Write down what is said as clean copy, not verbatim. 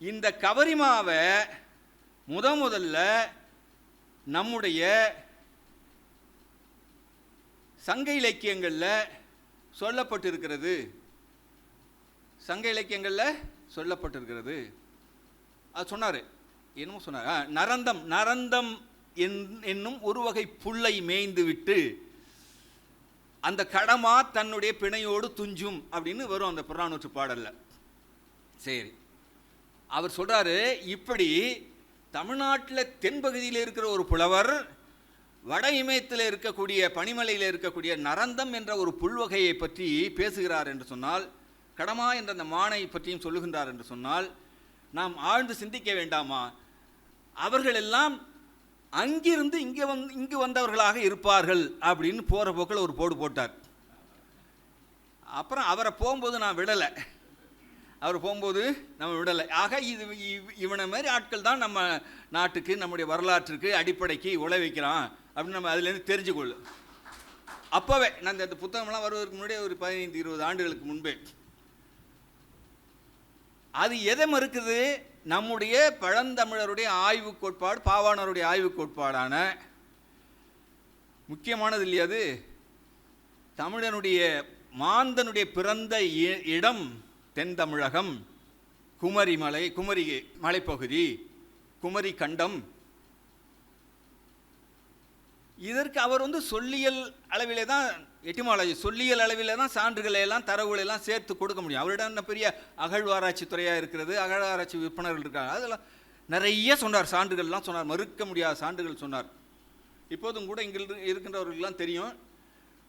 இந்த கவரிமாவை முதல்ல நம்முடைய சங்க இலக்கியங்களில் சொல்லப்பட்டிருக்கிறது. சங்க இலக்கியங்களில் சொல்லப்பட்டிருக்கிறது. அது சொன்னார், என்னமோ சொன்னார், நரந்தம் என்னும் ஒரு வகை புல்லை மேய்ந்து விட்டு அந்த கடமா தன்னுடைய பிணையோடு துஞ்சும் அப்படின்னு வரும் அந்த புறநானூற்று பாடல்ல. சரி, அவர் சொல்றாரு, இப்படி தமிழ்நாட்டில் தென்பகுதியில் இருக்கிற ஒரு புலவர் வட இமயத்தில் இருக்கக்கூடிய பனிமலையில் இருக்கக்கூடிய நரந்தம் என்ற ஒரு புல்வகையை பற்றி பேசுகிறார் என்று சொன்னால், கடமா என்ற அந்த மானை பற்றியும் சொல்லுகின்றார் என்று சொன்னால், நாம் ஆழ்ந்து சிந்திக்க வேண்டாமா? அவர்கள் எல்லாம் அங்கிருந்து இங்கு வந்தவர்களாக இருப்பார்கள் அப்படின்னு போகிற போக்கில் ஒரு போடு போட்டார். அப்புறம் அவரை போகும்போது நான் விடலை, ஆக இவனை மாதிரி ஆட்கள் தான் நம்ம நாட்டுக்கு, நம்முடைய வரலாற்றுக்கு அடிப்படைக்கு உழைவிக்கிறான் அப்படின்னு நம்ம அதுலேருந்து தெரிஞ்சுக்கொள்ளு. அப்போவே நான் இந்த புத்தகம்லாம் வருவதற்கு முன்னாடியே ஒரு 15-20 ஆண்டுகளுக்கு முன்பே அது எதை மறுக்குது? நம்முடைய பழந்தமிழருடைய ஆய்வு கோட்பாடு, பாவாணருடைய ஆய்வு கோட்பாடான முக்கியமானது இல்லையா அது? தமிழனுடைய மாந்தனுடைய பிறந்த இடம் தென் தமிழகம், குமரி மலைப்பகுதி, குமரி கண்டம். இதற்கு அவர் சொல்லியல் அளவிலே தான், எட்டிமாலஜி சொல்லியல் அளவிலே தான் சான்றுகளை எல்லாம் தரவுகளை எல்லாம் சேர்த்து கொடுக்க முடியும். அவரிடம் என்ன பெரிய அகழ்வாராய்ச்சி துறையாக இருக்கிறது, அகழ்வாராய்ச்சி விற்பனர்கள் இருக்காங்க, அதெல்லாம் நிறைய சொன்னார், சான்றுகள்லாம் சொன்னார், மறுக்க முடியாத சான்றுகள் சொன்னார். இப்போதும் கூட இங்கே இருக்கின்றவர்கள்லாம் தெரியும்,